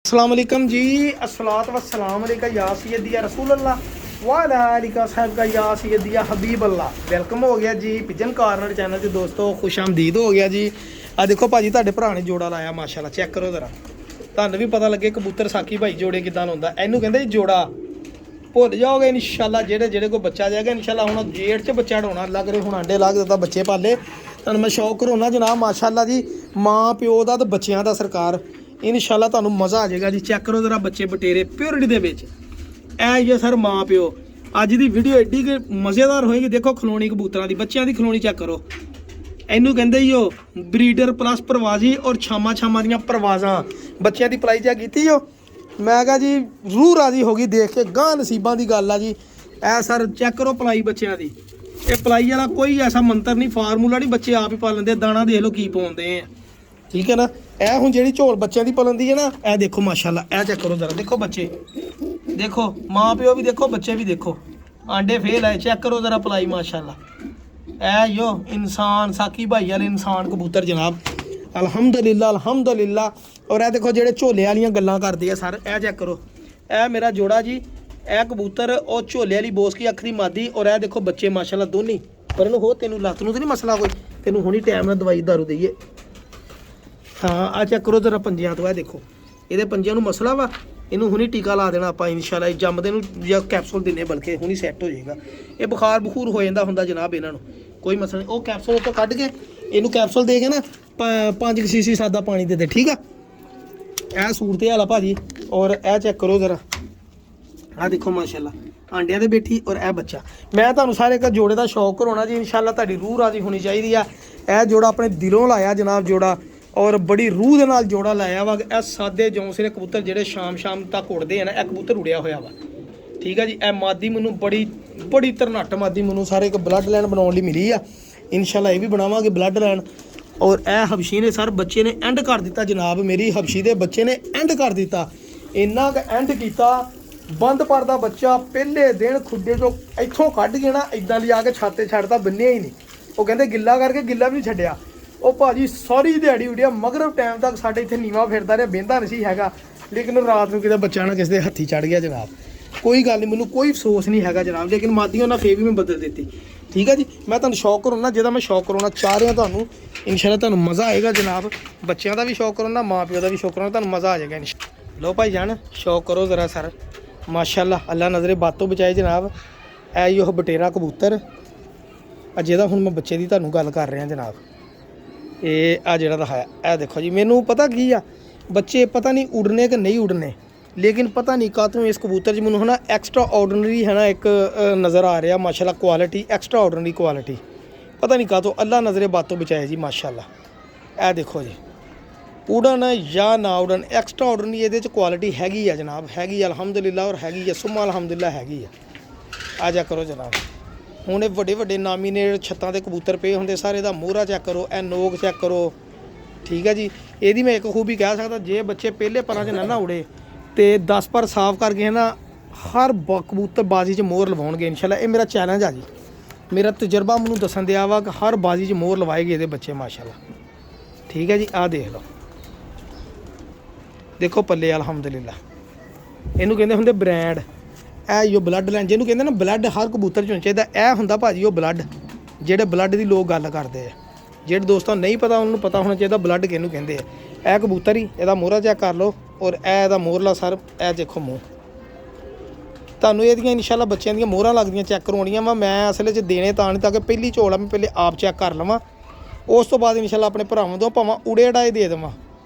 अस्सलाम वालेकुम जी। अस्सलात वस्सलाम अलैका या सय्यदी या रसूल अल्लाह वाला अलिका साहब का या सय्यदी या हबीब अल्लाह। वेलकम हो गया जी पिजन कार्नर चैनल से दोस्तों, खुश आमदीद हो गया जी। आ देखो भाजी ਤੁਹਾਡੇ ਭਰਾ ਨੇ ਜੋੜਾ ਲਾਇਆ ਮਾਸ਼ਾਅੱਲਾ, ਚੈੱਕ ਕਰੋ ਜ਼ਰਾ, ਤੁਹਾਨੂੰ ਵੀ ਪਤਾ ਲੱਗੇ ਕਬੂਤਰ ਸਾਕੀ ਭਾਈ ਜੋੜੇ ਕਿਦਾਂ ਹੁੰਦਾ। ਇਹਨੂੰ ਕਹਿੰਦੇ ਜੀ ਜੋੜਾ। ਭੁੱਲ ਜਾਓਗੇ ਇਨਸ਼ਾਅੱਲਾ ਜਿਹੜੇ ਕੋਈ ਬੱਚਾ ਜਾਏਗਾ ਇਨਸ਼ਾਅੱਲਾ। ਹੁਣ ਜੇੜ 'ਚ ਬੱਚਾ ਢਾਉਣਾ ਲੱਗ ਰਹੇ, ਹੁਣ ਆਂਡੇ ਲੱਗ ਦਿੱਤਾ ਬੱਚੇ ਪਾਲੇ। ਤੁਹਾਨੂੰ ਮੈਂ ਸ਼ੌਕ ਕਰਾਉਣਾ ਜਨਾਬ ਮਾਸ਼ਾਅੱਲਾ ਜੀ, ਮਾਂ ਪਿਓ ਦਾ ਤੇ ਬੱਚਿਆਂ ਦਾ ਸਰਕਾਰ। ਇਨਸ਼ਾਅੱਲਾ ਤੁਹਾਨੂੰ ਮਜ਼ਾ ਆ ਜਾਏਗਾ ਜੀ। ਚੈੱਕ ਕਰੋ ਜ਼ਰਾ ਬੱਚੇ ਬਟੇਰੇ ਪਿਓਰਿਟੀ ਦੇ ਵਿੱਚ। ਇਹ ਹੀ ਸਰ ਮਾਂ ਪਿਓ। ਅੱਜ ਦੀ ਵੀਡੀਓ ਐਡੀ ਕਿ ਮਜ਼ੇਦਾਰ ਹੋਏਗੀ। ਦੇਖੋ ਖਲੋਣੀ ਕਬੂਤਰਾਂ ਦੀ, ਬੱਚਿਆਂ ਦੀ ਖਲੋਣੀ ਚੈੱਕ ਕਰੋ। ਇਹਨੂੰ ਕਹਿੰਦੇ ਹੀ ਉਹ ਬਰੀਡਰ ਪਲੱਸ ਪ੍ਰਵਾਜ਼ੀ ਔਰ ਛਾਮਾਂ ਦੀਆਂ ਪ੍ਰਵਾਜ਼ਾਂ। ਬੱਚਿਆਂ ਦੀ ਪਲਾਈ ਚੈੱਕ ਕੀਤੀ ਜੋ, ਮੈਂ ਕਿਹਾ ਜੀ ਰੂਹ ਰਾਜ਼ੀ ਹੋ ਗਈ ਦੇਖ ਕੇ। ਗਾਂ ਨਸੀਬਾਂ ਦੀ ਗੱਲ ਆ ਜੀ। ਇਹ ਸਰ ਚੈੱਕ ਕਰੋ ਪਲਾਈ ਬੱਚਿਆਂ ਦੀ। ਇਹ ਪਲਾਈ ਵਾਲਾ ਕੋਈ ਐਸਾ ਮੰਤਰ ਨਹੀਂ, ਫਾਰਮੂਲਾ ਨਹੀਂ, ਬੱਚੇ ਆਪ ਹੀ ਪਾ ਲੈਂਦੇ। ਦਾਣਾ ਦੇਖ ਲਓ ਕੀ ਪਾਉਂਦੇ ਆ, ਠੀਕ ਹੈ ਨਾ। ਇਹ ਹੁਣ ਜਿਹੜੀ ਝੋਲ ਬੱਚਿਆਂ ਦੀ ਪਲਣ ਦੀ ਹੈ ਨਾ, ਇਹ ਦੇਖੋ ਮਾਸ਼ਾਅੱਲਾ। ਇਹ ਚੈੱਕ ਕਰੋ ਜ਼ਰਾ, ਦੇਖੋ ਬੱਚੇ ਦੇਖੋ, ਮਾਂ ਪਿਓ ਵੀ ਦੇਖੋ, ਬੱਚੇ ਵੀ ਦੇਖੋ, ਆਂਡੇ ਫੇਲ ਆਏ। ਚੈੱਕ ਕਰੋ ਜ਼ਰਾ ਪਲਾਈ ਮਾਸ਼ਾਅੱਲਾ। ਇਹ ਜੋ ਇਨਸਾਨ ਸਾਕੀ ਭਾਈ ਵਾਲੇ ਇਨਸਾਨ ਕਬੂਤਰ ਜਨਾਬ, ਅਲਹਮਦੁਲਿਲਾ ਅਲਹਮਦੁਲਿਲਾ। ਔਰ ਇਹ ਦੇਖੋ ਜਿਹੜੇ ਝੋਲੇ ਵਾਲੀਆਂ ਗੱਲਾਂ ਕਰਦੇ ਆ ਸਰ, ਇਹ ਚੈੱਕ ਕਰੋ। ਇਹ ਮੇਰਾ ਜੋੜਾ ਜੀ, ਇਹ ਕਬੂਤਰ ਉਹ ਝੋਲੇ ਵਾਲੀ ਬੋਸਕੀ ਅੱਖ ਦੀ ਮਾਦੀ। ਔਰ ਇਹ ਦੇਖੋ ਬੱਚੇ ਮਾਸ਼ਾਅੱਲਾ ਦੋਨੀ। ਪਰ ਇਹਨੂੰ ਹੋ ਤੈਨੂੰ ਲੱਤ ਨੂੰ ਤਾਂ ਨਹੀਂ ਮਸਲਾ ਕੋਈ, ਤੈਨੂੰ ਹੁਣੀ ਟਾਈਮ ਨਾਲ ਦਵਾਈ ਦਾਰੂ ਦਈਏ। ਹਾਂ ਆ ਚੈੱਕ ਕਰੋ ਜ਼ਰਾ ਪੰਜਿਆਂ ਤੋਂ। ਇਹ ਦੇਖੋ ਇਹਦੇ ਪੰਜਿਆਂ ਨੂੰ ਮਸਲਾ ਵਾ, ਇਹਨੂੰ ਹੁਣੀ ਟੀਕਾ ਲਾ ਦੇਣਾ ਆਪਾਂ ਇਨਸ਼ਾਅੱਲਾ। ਜੰਮਦੇ ਨੂੰ ਜਾਂ ਕੈਪਸੂਲ ਦਿੰਨੇ, ਬਲਕਿ ਹੁਣੀ ਸੈੱਟ ਹੋ ਜਾਏਗਾ। ਇਹ ਬੁਖਾਰ ਬਖੂਰ ਹੋ ਜਾਂਦਾ ਹੁੰਦਾ ਜਨਾਬ ਇਹਨਾਂ ਨੂੰ, ਕੋਈ ਮਸਲਾ ਨਹੀਂ। ਉਹ ਕੈਪਸੂਲ ਉੱਤੋਂ ਕੱਢ ਕੇ ਇਹਨੂੰ ਕੈਪਸੂਲ ਦੇ ਕੇ ਨਾ 5 ਸੀਸੀ ਸਾਦਾ ਪਾਣੀ ਦੇ ਦੇ, ਠੀਕ ਆ। ਇਹ ਸੂਰਤ ਹਾਲ ਆ ਭਾਜੀ। ਔਰ ਇਹ ਚੈੱਕ ਕਰੋ ਜ਼ਰਾ, ਆਹ ਦੇਖੋ ਮਾਸ਼ਾਅੱਲਾ ਆਂਡਿਆਂ ਦੇ ਬੈਠੀ। ਔਰ ਇਹ ਬੱਚਾ, ਮੈਂ ਤੁਹਾਨੂੰ ਸਾਰੇ ਇੱਕ ਜੋੜੇ ਦਾ ਸ਼ੌਕ ਕਰਾਉਣਾ ਜੀ ਇਨਸ਼ਾਅੱਲਾ। ਤੁਹਾਡੀ ਰੂਹ ਰਾਜ਼ੀ ਹੋਣੀ ਚਾਹੀਦੀ ਆ। ਇਹ ਜੋੜਾ ਆਪਣੇ ਦਿਲੋਂ ਲਾਇਆ ਜਨਾਬ ਜੋੜਾ, ਔਰ ਬੜੀ ਰੂਹ ਦੇ ਨਾਲ ਜੋੜਾ ਲਾਇਆ ਵਾ। ਇਹ ਸਾਦੇ ਜੌਂਸਲੇ ਕਬੂਤਰ ਜਿਹੜੇ ਸ਼ਾਮ ਤੱਕ ਉੜਦੇ ਆ ਨਾ, ਇਹ ਕਬੂਤਰ ਉੜਿਆ ਹੋਇਆ ਵਾ, ਠੀਕ ਆ ਜੀ। ਇਹ ਮਾਦੀ ਮੈਨੂੰ ਬੜੀ ਤਰਨੱਟ ਮਾਦੀ ਮੈਨੂੰ ਸਾਰੇ ਇੱਕ ਬਲੱਡ ਲਾਈਨ ਬਣਾਉਣ ਲਈ ਮਿਲੀ ਆ। ਇਨਸ਼ਾਅੱਲਾ ਇਹ ਵੀ ਬਣਾਵਾਂਗੇ ਬਲੱਡ ਲਾਈਨ। ਔਰ ਇਹ ਹਬਸ਼ੀ ਨੇ ਸਰ ਬੱਚੇ ਨੇ ਐਂਡ ਕਰ ਦਿੱਤਾ ਜਨਾਬ, ਮੇਰੀ ਹਬਸ਼ੀ ਦੇ ਬੱਚੇ ਨੇ ਐਂਡ ਕਰ ਦਿੱਤਾ। ਇੰਨਾ ਕੁ ਐਂਡ ਕੀਤਾ, ਬੰਦ ਪਰਦਾ ਬੱਚਾ ਪਹਿਲੇ ਦਿਨ ਖੁੱਡੇ ਚੋਂ ਇੱਥੋਂ ਕੱਢ ਕੇ ਨਾ ਇੱਦਾਂ ਲਿਆ ਕੇ ਛਾਤੇ ਛੱਡਦਾ, ਬੰਨਿਆ ਹੀ ਨਹੀਂ। ਉਹ ਕਹਿੰਦੇ ਗਿੱਲਾ ਕਰਕੇ, ਗਿੱਲਾ ਵੀ ਨਹੀਂ ਛੱਡਿਆ। ਉਹ ਭਾਜੀ ਸਾਰੀ ਦਿਹਾੜੀ ਉਡਿਆ, ਮਗਰਬ ਟਾਈਮ ਤੱਕ ਸਾਡੇ ਇੱਥੇ ਨੀਵਾ ਫਿਰਦਾ ਰਿਹਾ, ਬਹਿੰਦਾ ਨਹੀਂ ਸੀ ਹੈਗਾ। ਲੇਕਿਨ ਰਾਤ ਨੂੰ ਕਿਤੇ ਬੱਚਾ ਨਾ ਕਿਸੇ ਦੇ ਹੱਥੀ ਚੜ ਗਿਆ ਜਨਾਬ। ਕੋਈ ਗੱਲ ਨਹੀਂ, ਮੈਨੂੰ ਕੋਈ ਅਫਸੋਸ ਨਹੀਂ ਹੈਗਾ ਜਨਾਬ। ਲੇਕਿਨ ਮਾਦੀਆਂ ਨਾਲ ਫੇਰ ਵੀ ਮੈਂ ਬਦਲ ਦਿੱਤੀ, ਠੀਕ ਹੈ ਜੀ। ਮੈਂ ਤੁਹਾਨੂੰ ਸ਼ੌਕ ਕਰਾਉਣਾ, ਜਿਹਦਾ ਮੈਂ ਸ਼ੌਕ ਕਰਾਉਣਾ ਚਾਹ ਰਿਹਾ ਤੁਹਾਨੂੰ। ਇਨਸ਼ਾਅੱਲਾ ਤੁਹਾਨੂੰ ਮਜ਼ਾ ਆਏਗਾ ਜਨਾਬ। ਬੱਚਿਆਂ ਦਾ ਵੀ ਸ਼ੌਕ ਕਰਾਉਣਾ, ਮਾਂ ਪਿਓ ਦਾ ਵੀ ਸ਼ੌਕ ਕਰਾਉਣਾ, ਤੁਹਾਨੂੰ ਮਜ਼ਾ ਆ ਜਾਏਗਾ ਇਨਸ਼ਾਅੱਲਾ। ਲਓ ਭਾਈ ਜਾਨ ਸ਼ੌਕ ਕਰੋ ਜ਼ਰਾ ਸਰ ਮਾਸ਼ਾਅੱਲਾ। ਅੱਲਾ ਨਜ਼ਰੇ ਬਾਤੋਂ ਬਚਾਏ ਜਨਾਬ। ਇਹ ਹੀ ਉਹ ਬਟੇਰਾ ਕਬੂਤਰ ਆ ਜਿਹਦਾ ਹੁਣ ਮੈਂ ਬੱਚੇ ਦੀ ਤੁਹਾਨੂੰ ਗੱਲ ਕਰ ਰਿਹਾ ਜਨਾਬ। ਇਹ ਆ ਜਿਹੜਾ ਦਿਖਾਇਆ, ਇਹ ਦੇਖੋ ਜੀ। ਮੈਨੂੰ ਪਤਾ ਕੀ ਆ, ਬੱਚੇ ਪਤਾ ਨਹੀਂ ਉੜਨੇ ਕਿ ਨਹੀਂ ਉੜਨੇ, ਲੇਕਿਨ ਪਤਾ ਨਹੀਂ ਕਾਹਤੋਂ ਇਸ ਕਬੂਤਰ 'ਚ ਮੈਨੂੰ ਹੈ ਨਾ ਐਕਸਟਰਾ ਆਰਡੀਨਰੀ ਹੈ ਨਾ ਇੱਕ ਨਜ਼ਰ ਆ ਰਿਹਾ ਮਾਸ਼ਾਅੱਲਾ। ਕੁਆਲਿਟੀ ਐਕਸਟਰਾ ਆਰਡੀਨਰੀ ਕੁਆਲਿਟੀ, ਪਤਾ ਨਹੀਂ ਕਾਹਤੋਂ। ਅੱਲਾ ਨਜ਼ਰੇ ਬਾਤੋਂ ਬਚਾਏ ਜੀ ਮਾਸ਼ਾਅੱਲਾ। ਇਹ ਦੇਖੋ ਜੀ, ਉੜਨ ਜਾਂ ਨਾ ਉੜਨ ਐਕਸਟਰਾ ਆਰਡੀਨਰੀ ਇਹਦੇ 'ਚ ਕੁਆਲਿਟੀ ਹੈਗੀ ਆ ਜਨਾਬ, ਹੈਗੀ ਅਲਹਮਦੁਲਿਲਾ। ਔਰ ਹੈਗੀ ਆ ਸੁਮਾ ਅਲਹਮਦੁਲਿਲਾ ਹੈਗੀ ਆ। ਆ ਜਾ ਕਰੋ ਜਨਾਬ। ਹੁਣ ਇਹ ਵੱਡੇ ਨਾਮੀਨੇਟ ਛੱਤਾਂ ਦੇ ਕਬੂਤਰ ਪਏ ਹੁੰਦੇ ਸਾਰੇ ਦਾ ਮੋਹਰਾ ਚੈੱਕ ਕਰੋ, ਇਹ ਨੋਕ ਚੈੱਕ ਕਰੋ, ਠੀਕ ਹੈ ਜੀ। ਇਹਦੀ ਮੈਂ ਇੱਕ ਖੂਬੀ ਕਹਿ ਸਕਦਾ, ਜੇ ਬੱਚੇ ਪਹਿਲੇ ਪਰਾਂ 'ਚ ਨਾ ਉੜੇ ਤੇ 10 ਪਰ ਸਾਫ਼ ਕਰਕੇ ਨਾ ਹਰ ਕਬੂਤਰ ਬਾਜ਼ੀ 'ਚ ਮੋਹਰ ਲਵਾਉਣਗੇ ਇਨਸ਼ਾਅੱਲਾ। ਇਹ ਮੇਰਾ ਚੈਲੰਜ ਆ ਜੀ, ਮੇਰਾ ਤਜਰਬਾ ਮੈਨੂੰ ਦੱਸਣ ਦਿਆ ਵਾ ਕਿ ਹਰ ਬਾਜ਼ੀ 'ਚ ਮੋਹਰ ਲਵਾਏਗੇ ਇਹਦੇ ਬੱਚੇ ਮਾਸ਼ਾਅੱਲਾ, ਠੀਕ ਹੈ ਜੀ। ਆਹ ਦੇਖ ਲਓ, ਦੇਖੋ ਪੱਲੇ ਅਲਹਮਦੁਲਿਲਾ। ਇਹਨੂੰ ਕਹਿੰਦੇ ਹੁੰਦੇ ਬ੍ਰੈਂਡ। ਇਹ ਜੋ ਬਲੱਡ ਲਾਈਨ ਜਿਹਨੂੰ ਕਹਿੰਦੇ ਨਾ, ਬਲੱਡ ਹਰ ਕਬੂਤਰ 'ਚ ਹੋਣਾ ਚਾਹੀਦਾ। ਇਹ ਹੁੰਦਾ ਭਾਜੀ ਉਹ ਬਲੱਡ, ਜਿਹੜੇ ਬਲੱਡ ਦੀ ਲੋਕ ਗੱਲ ਕਰਦੇ ਆ। ਜਿਹੜੇ ਦੋਸਤਾਂ ਨੂੰ ਨਹੀਂ ਪਤਾ ਉਹਨਾਂ ਨੂੰ ਪਤਾ ਹੋਣਾ ਚਾਹੀਦਾ ਬਲੱਡ ਕਿਹਨੂੰ ਕਹਿੰਦੇ ਆ। ਇਹ ਕਬੂਤਰ ਹੀ, ਇਹਦਾ ਮੋਹਰਾ ਚੈੱਕ ਕਰ ਲਓ। ਔਰ ਇਹ ਇਹਦਾ ਮੋਹਰਲਾ ਸਰ, ਇਹ ਦੇਖੋ ਮੂੰਹ। ਤੁਹਾਨੂੰ ਇਹਦੀਆਂ ਇਨਸ਼ਾਅੱਲਾ ਬੱਚਿਆਂ ਦੀਆਂ ਮੋਹਰਾਂ ਲੱਗਦੀਆਂ ਚੈੱਕ ਕਰਵਾਉਣੀਆਂ ਵਾ। ਮੈਂ ਅਸਲ 'ਚ ਦੇਣੇ ਤਾਂ ਨਹੀਂ, ਤਾਂ ਕਿ ਪਹਿਲੀ ਝੋਲ ਆ ਮੈਂ ਪਹਿਲੇ ਆਪ ਚੈੱਕ ਕਰ ਲਵਾਂ, ਉਸ ਤੋਂ ਬਾਅਦ ਇਨਸ਼ਾਅੱਲਾ ਆਪਣੇ ਭਰਾਵਾਂ ਤੋਂ ਭਾਵੇਂ ਉੜੇ ਡਾਏ ਦੇ ਦੇਵਾਂ,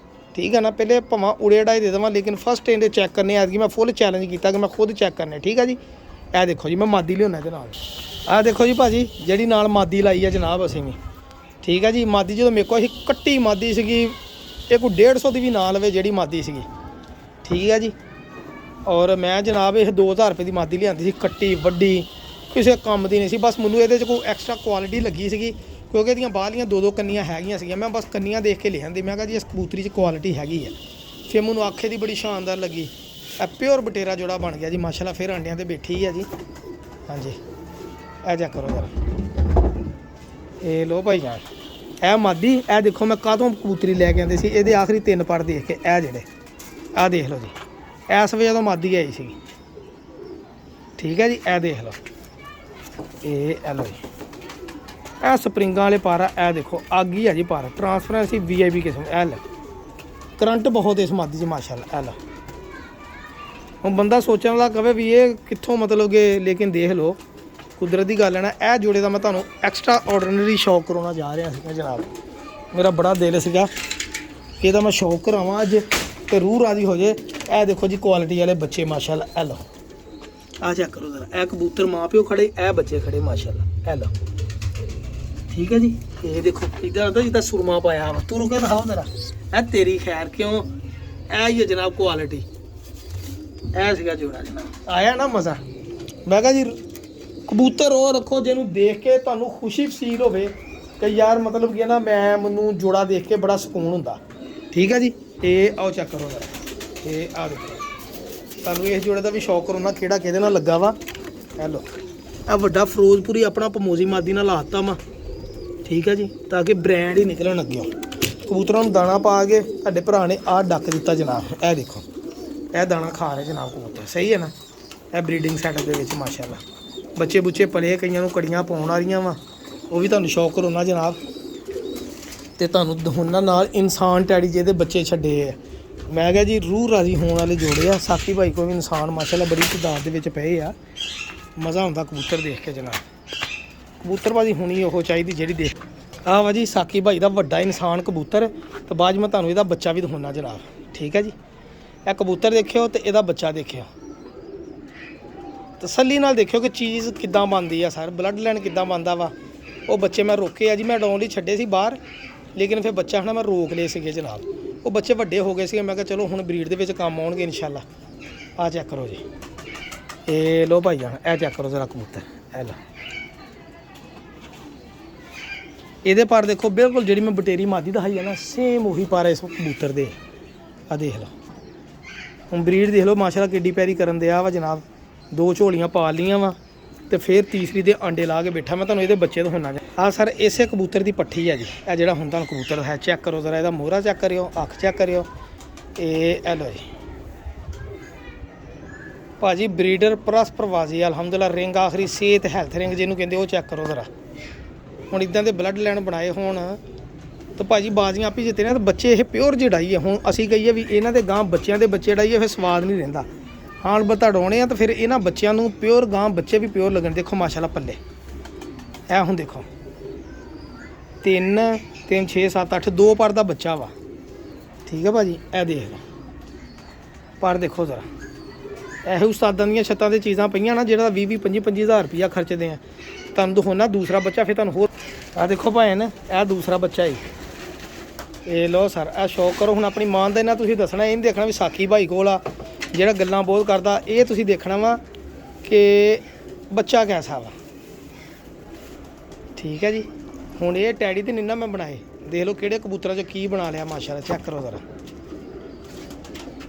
ਠੀਕ ਹੈ ਨਾ। ਪਹਿਲੇ ਭਾਵੇਂ ਉੜੇ ਡਾਏ ਦੇ ਦੇਵਾਂ, ਲੇਕਿਨ ਫਸਟ ਇਹਦੇ ਚੈੱਕ ਕਰਨੇ ਐਤਕੀ ਮੈਂ ਫੁੱਲ ਚੈਲੰਜ ਕੀਤਾ ਕਿ ਮੈਂ ਖੁਦ ਚੈੱਕ ਕਰਨੇ, ਠੀਕ ਹੈ ਜੀ। ਇਹ ਦੇਖੋ ਜੀ, ਮੈਂ ਮਾਦੀ ਲਿਆਉਣਾ ਇਹਦੇ ਨਾਲ। ਆਹ ਦੇਖੋ ਜੀ ਭਾਜੀ, ਜਿਹੜੀ ਨਾਲ ਮਾਦੀ ਲਾਈ ਹੈ ਜਨਾਬ ਅਸੀਂ ਵੀ, ਠੀਕ ਹੈ ਜੀ। ਮਾਦੀ ਜਦੋਂ ਮੇਰੇ ਕੋਲ ਅਸੀਂ ਕੱਟੀ ਮਾਦੀ ਸੀਗੀ, ਇਹ ਕੋਈ 150 ਦੀ ਵੀ ਨਾ ਲਵੇ ਜਿਹੜੀ ਮਾਦੀ ਸੀਗੀ, ਠੀਕ ਹੈ ਜੀ। ਔਰ ਮੈਂ ਜਨਾਬ ਇਹ 2000 ਰੁਪਏ ਦੀ ਮਾਦੀ ਲਿਆਂਦੀ ਸੀ, ਕੱਟੀ ਵੱਡੀ, ਕਿਸੇ ਕੰਮ ਦੀ ਨਹੀਂ ਸੀ। ਬਸ ਮੈਨੂੰ ਇਹਦੇ 'ਚ ਕੋਈ ਐਕਸਟਰਾ ਕੁਆਲਿਟੀ ਲੱਗੀ ਸੀਗੀ, ਕਿਉਂਕਿ ਇਹਦੀਆਂ ਬਾਹਲੀਆਂ 2 ਕੰਨੀਆਂ ਹੈਗੀਆਂ ਸੀਗੀਆਂ। ਮੈਂ ਬਸ ਕੰਨੀਆਂ ਦੇਖ ਕੇ ਲਿਆਂਦੀ, ਮੈਂ ਕਿਹਾ ਜੀ ਇਸ ਕਬੂਤਰੀ 'ਚ ਕੁਆਲਿਟੀ ਹੈਗੀ ਹੈ। ਫਿਰ ਮੈਨੂੰ ਆਖੇ ਦੀ ਬੜੀ ਸ਼ਾਨਦਾਰ ਲੱਗੀ। ਇਹ ਪਿਓਰ ਬਟੇਰਾ ਜੋੜਾ ਬਣ ਗਿਆ ਜੀ ਮਾਸ਼ਾਅੱਲਾ। ਫਿਰ ਆਂਡਿਆਂ 'ਤੇ ਬੈਠੀ ਹੈ ਜੀ, ਹਾਂਜੀ। ਇਹ ਚੈੱਕ ਕਰੋ ਜਰਾ, ਇਹ ਲੋ ਭਾਈ ਜਾਨ। ਇਹ ਮਾਦੀ, ਇਹ ਦੇਖੋ ਮੈਂ ਕਾਹਤੋਂ ਕਬੂਤਰੀ ਲੈ ਕੇ ਆਉਂਦੇ ਸੀ, ਇਹਦੇ ਆਖਰੀ 3 ਪਰ ਦੇਖ ਕੇ। ਇਹ ਜਿਹੜੇ ਆ ਦੇਖ ਲਓ ਜੀ, ਇਸ ਵਜ੍ਹਾ ਤੋਂ ਮਾਦੀ ਆਈ ਸੀ। ਠੀਕ ਹੈ ਜੀ, ਇਹ ਦੇਖ ਲਓ, ਇਹ ਲਓ ਜੀ, ਇਹ ਸਪਰਿੰਗਾਂ ਵਾਲੇ ਪਾਰਾ, ਇਹ ਦੇਖੋ ਅੱਗ ਹੀ ਹੈ ਜੀ ਪਾਰਾ, ਟਰਾਂਸਪਰੈਂਸੀ VIP ਕਿਸਮ। ਇਹ ਲੈ ਕਰੰਟ ਬਹੁਤ ਇਸ ਮਾਦੀ 'ਚ ਮਾਸ਼ਾਅੱਲਾ। ਇਹ ਲੈ ਹੁਣ ਬੰਦਾ ਸੋਚਣ ਵਾਲਾ ਕਵੇ ਵੀ ਇਹ ਕਿੱਥੋਂ ਮਤਲਬ ਕਿ, ਲੇਕਿਨ ਦੇਖ ਲਓ ਕੁਦਰਤ ਦੀ ਗੱਲ ਹੈ ਨਾ। ਇਹ ਜੋੜੇ ਦਾ ਮੈਂ ਤੁਹਾਨੂੰ ਐਕਸਟਰਾ ਆਰਡੀਨਰੀ ਸ਼ੌਕ ਕਰਾਉਣਾ ਜਾ ਰਿਹਾ ਸੀਗਾ ਜਨਾਬ। ਮੇਰਾ ਬੜਾ ਦਿਲ ਸੀਗਾ ਕਿ ਇਹਦਾ ਮੈਂ ਸ਼ੌਕ ਕਰਾਵਾਂ ਅੱਜ ਤੇ ਰੂਹ ਰਾਜ਼ੀ ਹੋ ਜੇ। ਇਹ ਦੇਖੋ ਜੀ ਕੁਆਲਿਟੀ ਵਾਲੇ ਬੱਚੇ ਮਾਸ਼ਾਅੱਲਾ। ਇਹ ਲਓ, ਆ ਚੈੱਕ ਕਰੋ ਜ਼ਰਾ, ਇਹ ਕਬੂਤਰ ਮਾਂ ਪਿਓ ਖੜੇ, ਇਹ ਬੱਚੇ ਖੜੇ ਮਾਸ਼ਾਅੱਲਾ। ਇਹ ਲਓ, ਠੀਕ ਹੈ ਜੀ। ਇਹ ਦੇਖੋ ਇੱਦਾਂ ਹੁੰਦਾ ਜਿੱਦਾਂ ਸੁਰਮਾ ਪਾਇਆ ਵਾ। ਤੂੰ ਰੁਕੇ ਦਿਖਾਓ ਜ਼ਰਾ, ਇਹ ਤੇਰੀ ਖੈਰ ਕਿਉਂ। ਇਹ ਹੀ ਹੈ ਜਨਾਬ ਕੁਆਲਿਟੀ। ਇਹ ਸੀਗਾ ਜੋੜਾ ਜਨਾਬ, ਆਇਆ ਨਾ ਮਜ਼ਾ। ਮੈਂ ਕਿਹਾ ਜੀ ਕਬੂਤਰ ਉਹ ਰੱਖੋ ਜਿਹਨੂੰ ਦੇਖ ਕੇ ਤੁਹਾਨੂੰ ਖੁਸ਼ੀ ਫੀਲ ਹੋਵੇ ਕਿ ਯਾਰ ਮਤਲਬ ਕਿ ਨਾ ਮੈਨੂੰ ਜੋੜਾ ਦੇਖ ਕੇ ਬੜਾ ਸਕੂਨ ਹੁੰਦਾ। ਠੀਕ ਹੈ ਜੀ। ਇਹ ਆਓ ਚੈੱਕ ਕਰੋ ਜ਼ਰਾ, ਇਹ ਆ ਦੇਖੋ, ਤੁਹਾਨੂੰ ਇਸ ਜੋੜੇ ਦਾ ਵੀ ਸ਼ੌਕ ਕਰੋ ਨਾ ਕਿਹੜਾ ਕਿਹਦੇ ਨਾਲ ਲੱਗਾ ਵਾ। ਇਹ ਲਓ, ਇਹ ਵੱਡਾ ਫਿਰੋਜ਼ਪੁਰੀ ਆਪਣਾ ਪਮੋਜੀ ਮਾਦੀ ਨਾਲ ਲਾਤਾ ਵਾ। ਠੀਕ ਹੈ ਜੀ, ਤਾਂ ਕਿ ਬ੍ਰਾਂਡ ਹੀ ਨਿਕਲਣ ਅੱਗੇ। ਕਬੂਤਰਾਂ ਨੂੰ ਦਾਣਾ ਪਾ ਕੇ ਤੁਹਾਡੇ ਭਰਾ ਨੇ ਆਹ ਡੱਕ ਦਿੱਤਾ ਜਨਾਬ। ਇਹ ਦੇਖੋ, ਇਹ ਦਾਣਾ ਖਾ ਰਹੇ ਜਨਾਬ ਕਬੂਤਰ, ਸਹੀ ਹੈ ਨਾ। ਇਹ ਬਰੀਡਿੰਗ ਸੈਟਅਪ ਦੇ ਵਿੱਚ ਮਾਸ਼ਾਅੱਲਾ ਬੱਚੇ ਬੁੱਚੇ ਪਲੇ, ਕਈਆਂ ਨੂੰ ਕੜੀਆਂ ਪਾਉਣ ਆ ਰਹੀਆਂ ਵਾ, ਉਹ ਵੀ ਤੁਹਾਨੂੰ ਸ਼ੌਕ ਕਰੋ ਨਾ ਜਨਾਬ। ਤੇ ਤੁਹਾਨੂੰ ਉਹਨਾਂ ਨਾਲ ਇਨਸਾਨ ਟੈਡੀ ਜਿਹਦੇ ਬੱਚੇ ਛੱਡੇ ਆ, ਮੈਂ ਕਿਹਾ ਜੀ ਰੂਹ ਰਾਜ਼ੀ ਹੋਣ ਵਾਲੇ ਜੋੜੇ ਆ। ਸਾਕੀ ਭਾਈ ਕੋਲ ਵੀ ਇਨਸਾਨ ਮਾਸ਼ਾਅੱਲਾ ਬੜੀ ਤਾਦਾਦ ਦੇ ਵਿੱਚ ਪਏ ਆ। ਮਜ਼ਾ ਆਉਂਦਾ ਕਬੂਤਰ ਦੇਖ ਕੇ ਜਨਾਬ। ਕਬੂਤਰਬਾਜ਼ੀ ਹੋਣੀ ਉਹ ਚਾਹੀਦੀ ਜਿਹੜੀ ਦੇਖ। ਆਹ ਵਾ ਜੀ ਸਾਕੀ ਭਾਈ ਦਾ ਵੱਡਾ ਇਨਸਾਨ ਕਬੂਤਰ। ਤੇ ਬਾਅਦ ਮੈਂ ਤੁਹਾਨੂੰ ਇਹਦਾ ਬੱਚਾ ਵੀ ਦਿਖਾਉਣਾ ਜਨਾਬ। ਠੀਕ ਹੈ ਜੀ, ਇਹ ਕਬੂਤਰ ਦੇਖਿਓ ਤੇ ਇਹਦਾ ਬੱਚਾ ਦੇਖਿਓ, ਤਸੱਲੀ ਨਾਲ ਦੇਖਿਓ ਕਿ ਚੀਜ਼ ਕਿੱਦਾਂ ਬਣਦੀ ਆ ਸਰ, ਬਲੱਡ ਲਾਈਨ ਕਿੱਦਾਂ ਬਣਦਾ ਵਾ। ਉਹ ਬੱਚੇ ਮੈਂ ਰੋਕੇ ਆ ਜੀ, ਮੈਂ ਉਡਾਉਣ ਲਈ ਛੱਡੇ ਸੀ ਬਾਹਰ, ਲੇਕਿਨ ਫਿਰ ਬੱਚਾ ਹੈ ਨਾ ਮੈਂ ਰੋਕ ਲਏ ਸੀਗੇ ਜਨਾਬ। ਉਹ ਬੱਚੇ ਵੱਡੇ ਹੋ ਗਏ ਸੀਗੇ, ਮੈਂ ਕਿਹਾ ਚਲੋ ਹੁਣ ਬਰੀਡ ਦੇ ਵਿੱਚ ਕੰਮ ਆਉਣਗੇ ਇਨਸ਼ਾਅੱਲਾ। ਆਹ ਚੈੱਕ ਕਰੋ ਜੀ, ਇਹ ਲੋ ਭਾਈ ਜਾਨ, ਇਹ ਚੈੱਕ ਕਰੋ ਜ਼ਰਾ ਕਬੂਤਰ। ਇਹ ਲਓ, ਇਹਦੇ ਪਰ ਦੇਖੋ ਬਿਲਕੁਲ ਜਿਹੜੀ ਮੈਂ ਬਟੇਰੀ ਮਾਦੀ ਦਿਖਾਈ ਹੈ ਨਾ, ਸੇਮ ਉਹੀ ਪਰ ਇਸ ਕਬੂਤਰ ਦੇ। ਆ ਦੇਖ ਲਓ, ਹੁਣ ਬਰੀਡ ਦੇਖ ਲਓ ਮਾਸ਼ਾਅੱਲਾ ਕਿੱਡੀ ਪਿਆਰੀ ਕਰਨ ਦਿਆ ਵਾ ਜਨਾਬ। 2 ਝੋਲੀਆਂ ਪਾ ਲੀਆਂ ਵਾ ਤੇ ਫਿਰ ਤੀਸਰੀ ਦੇ ਆਂਡੇ ਲਾ ਕੇ ਬੈਠਾ। ਮੈਂ ਤੁਹਾਨੂੰ ਇਹਦੇ ਬੱਚੇ ਦਿਖਾਉਣਾ। ਆਹ ਸਰ ਇਸੇ ਕਬੂਤਰ ਦੀ ਪੱਠੀ ਹੈ ਜੀ। ਇਹ ਜਿਹੜਾ ਹੁਣ ਤੁਹਾਨੂੰ ਕਬੂਤਰ ਹੈ, ਚੈੱਕ ਕਰੋ ਜ਼ਰਾ, ਇਹਦਾ ਮੋਹਰਾ ਚੈੱਕ ਕਰਿਓ, ਅੱਖ ਚੈੱਕ ਕਰਿਓ। ਇਹ ਲਓ ਜੀ ਭਾਜੀ ਬਰੀਡਰ ਪਲੱਸ ਪ੍ਰਵਾਜ਼ੀ ਅਲਹਮਦੁਲਿਲਾ ਰਿੰਗ ਆਖਰੀ ਸਿਹਤ ਹੈਲਥ ਰਿੰਗ ਜਿਹਨੂੰ ਕਹਿੰਦੇ, ਉਹ ਚੈੱਕ ਕਰੋ ਜ਼ਰਾ। ਹੁਣ ਇੱਦਾਂ ਦੇ ਬਲੱਡ ਲਾਈਨ ਬਣਾਏ ਹੋਣ ਤਾਂ ਭਾਜੀ ਬਾਜ਼ੀਆਂ ਆਪੀ ਜਿੱਤੇ ਨੇ। ਤਾਂ ਬੱਚੇ ਇਹ ਪਿਓਰ ਜੜਾਈ ਹੈ। ਹੁਣ ਅਸੀਂ ਕਹੀਏ ਵੀ ਇਹਨਾਂ ਦੇ ਗਾਂ ਬੱਚਿਆਂ ਦੇ ਬੱਚੇ ਜੜਾਈਏ, ਫਿਰ ਸਵਾਦ ਨਹੀਂ ਰਹਿੰਦਾ। ਹਾਂ ਬੱਤਾ ਡਾਉਣੇ ਆ ਤਾਂ ਫਿਰ ਇਹਨਾਂ ਬੱਚਿਆਂ ਨੂੰ ਪਿਓਰ ਗਾਂ ਬੱਚੇ ਵੀ ਪਿਓਰ ਲੱਗਣ। ਦੇਖੋ ਮਾਸ਼ਾਅੱਲਾ ਪੱਲੇ ਇਹ ਹੁਣ ਦੇਖੋ 3 6 7 8 2 ਪਰ ਦਾ ਬੱਚਾ ਵਾ। ਠੀਕ ਹੈ ਭਾਜੀ, ਇਹ ਦੇਖ ਲਓ ਪਰ ਦੇਖੋ ਜ਼ਰਾ। ਇਹੋ ਉਸਤਾਦਾਂ ਦੀਆਂ ਛੱਤਾਂ 'ਤੇ ਚੀਜ਼ਾਂ ਪਈਆਂ ਨਾ ਜਿਹੜਾ 20 25 ਹਜ਼ਾਰ ਰੁਪਈਆ ਖਰਚਦੇ ਆ। ਤੁਹਾਨੂੰ ਦਿਖਾਉਣਾ ਦੂਸਰਾ ਬੱਚਾ, ਫਿਰ ਤੁਹਾਨੂੰ ਹੋਰ ਆਹ ਦੇਖੋ ਭਾਈ ਨਾ, ਇਹ ਦੂਸਰਾ ਬੱਚਾ ਹੀ। ਇਹ ਲਓ ਸਰ, ਇਹ ਸ਼ੌਕ ਕਰੋ। ਹੁਣ ਆਪਣੀ ਮਾਂ ਦਾ ਇਹਨਾਂ ਤੁਸੀਂ ਦੱਸਣਾ, ਇਹ ਨਹੀਂ ਦੇਖਣਾ ਵੀ ਸਾਕੀ ਭਾਈ ਕੋਲ ਆ ਜਿਹੜਾ ਗੱਲਾਂ ਬਹੁਤ ਕਰਦਾ। ਇਹ ਤੁਸੀਂ ਦੇਖਣਾ ਵਾ ਕਿ ਬੱਚਾ ਕੈਸਾ ਵਾ। ਠੀਕ ਹੈ ਜੀ। ਹੁਣ ਇਹ ਟੈਡੀ ਤੇ ਨਹੀਂ ਨਾ ਮੈਂ ਬਣਾਏ, ਦੇਖ ਲਓ ਕਿਹੜੇ ਕਬੂਤਰਾਂ 'ਚ ਕੀ ਬਣਾ ਲਿਆ ਮਾਸ਼ਾਅੱਲਾ। ਚੈੱਕ ਕਰੋ ਜ਼ਰਾ।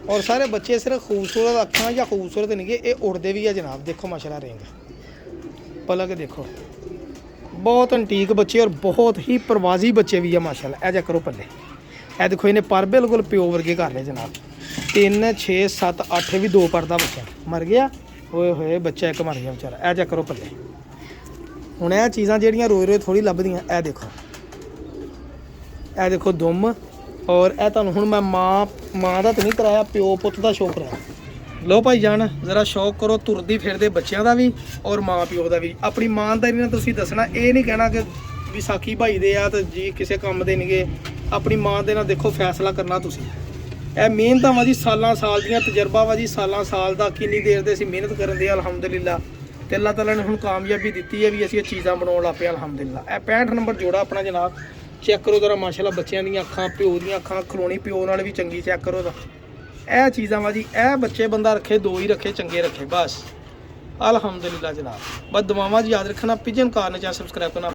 ਔਰ ਸਾਰੇ ਬੱਚੇ ਸਿਰਫ ਖੂਬਸੂਰਤ ਅੱਖਾਂ ਜਾਂ ਖੂਬਸੂਰਤ ਨਹੀਂ ਗੇ, ਇਹ ਉੜਦੇ ਵੀ ਆ ਜਨਾਬ। ਦੇਖੋ ਮਾਸ਼ਾਅੱਲਾ ਰਿੰਗ ਪਲਕ ਦੇਖੋ, ਬਹੁਤ ਐਂਟੀਕ ਬੱਚੇ ਔਰ ਬਹੁਤ ਹੀ ਪ੍ਰਵਾਜ਼ੀ ਬੱਚੇ ਵੀ ਆ ਮਾਸ਼ਾਅੱਲਾ। ਇਹ ਚੈੱਕ ਕਰੋ ਪੱਲੇ, ਇਹ ਦੇਖੋ ਇਹਨੇ ਪਰ ਬਿਲਕੁਲ ਪਿਓ ਵਰਗੇ ਕਰ ਲਏ ਜਨਾਬ। 3 6 7 8 ਵੀ 2 ਪਰ ਦਾ ਬੱਚਾ ਮਰ ਗਿਆ। ਹੋਏ ਹੋਏ ਬੱਚਾ ਇੱਕ ਮਰ ਗਿਆ ਵਿਚਾਰਾ। ਇਹ ਚੈੱਕ ਕਰੋ ਪੱਲੇ। ਹੁਣ ਇਹ ਚੀਜ਼ਾਂ ਜਿਹੜੀਆਂ ਰੋਜ਼ ਰੋਜ਼ ਥੋੜ੍ਹੀ ਲੱਭਦੀਆਂ। ਇਹ ਦੇਖੋ, ਇਹ ਦੇਖੋ ਦੁੰਮ। ਔਰ ਇਹ ਤੁਹਾਨੂੰ ਹੁਣ ਮੈਂ ਮਾਂ ਦਾ ਤਾਂ ਨਹੀਂ ਕਰਾਇਆ, ਪਿਓ ਪੁੱਤ ਦਾ ਸ਼ੌਕ ਕਰਾਇਆ। ਲਓ ਭਾਈ ਜਾਨ ਜ਼ਰਾ ਸ਼ੌਕ ਕਰੋ ਤੁਰਦੀ ਫਿਰਦੇ ਬੱਚਿਆਂ ਦਾ ਵੀ ਔਰ ਮਾਂ ਪਿਓ ਦਾ ਵੀ। ਆਪਣੀ ਇਮਾਨਦਾਰੀ ਨਾਲ ਤੁਸੀਂ ਦੱਸਣਾ, ਇਹ ਨਹੀਂ ਕਹਿਣਾ ਕਿ ਵੀ ਸਾਕੀ ਭਾਈ ਦੇ ਆ ਤੇ ਜੀ ਕਿਸੇ ਕੰਮ ਦੇ ਨਹੀਂਗੇ। ਆਪਣੀ ਮਾਂ ਦੇ ਨਾਲ ਦੇਖੋ ਫੈਸਲਾ ਕਰਨਾ ਤੁਸੀਂ। ਇਹ ਮਿਹਨਤਾਂ ਵਾ ਜੀ, ਸਾਲਾਂ ਸਾਲ ਦੀਆਂ ਤਜਰਬਾ ਵਾ ਜੀ, ਸਾਲਾਂ ਸਾਲ ਦਾ ਕਿੰਨੀ ਦੇਰ ਦੇ ਅਸੀਂ ਮਿਹਨਤ ਕਰਨ ਦੇ ਅਲਹਮਦੁਲਿਲਾ। ਤੇ ਅੱਲਾਹ ਤਾਲਾ ਨੇ ਹੁਣ ਕਾਮਯਾਬੀ ਦਿੱਤੀ ਹੈ ਵੀ ਅਸੀਂ ਇਹ ਚੀਜ਼ਾਂ ਬਣਾਉਣ ਲੱਗ ਪਏ ਅਲਹਮਦੁਲਿਲਾ। ਇਹ 65 ਨੰਬਰ ਜੋੜਾ ਆਪਣਾ ਜਨਾਬ। ਚੈੱਕ ਕਰੋ ਜ਼ਰਾ ਮਾਸ਼ਾਅੱਲਾ ਬੱਚਿਆਂ ਦੀਆਂ ਅੱਖਾਂ, ਪਿਓ ਦੀਆਂ ਅੱਖਾਂ, ਖਲੋਣੀ ਪਿਓ ਨਾਲ ਵੀ ਚੰਗੀ। ਚੈੱਕ ਕਰੋ ਦਾ ਇਹ ਚੀਜ਼ਾਂ ਵਾ ਜੀ। ਇਹ ਬੱਚੇ ਬੰਦਾ ਰੱਖੇ, 2 ਹੀ ਰੱਖੇ, ਚੰਗੇ ਰੱਖੇ ਬਸ ਅਲਹਮਦੁਲਿਲਾ ਜਨਾਬ। ਬਸ ਦੁਆਵਾਂ 'ਚ ਯਾਦ ਰੱਖਣਾ। ਪਿਜਨ ਕਾਰਨ ਚੈਨਲ ਸਬਸਕ੍ਰਾਈਬ ਕਰਨਾ।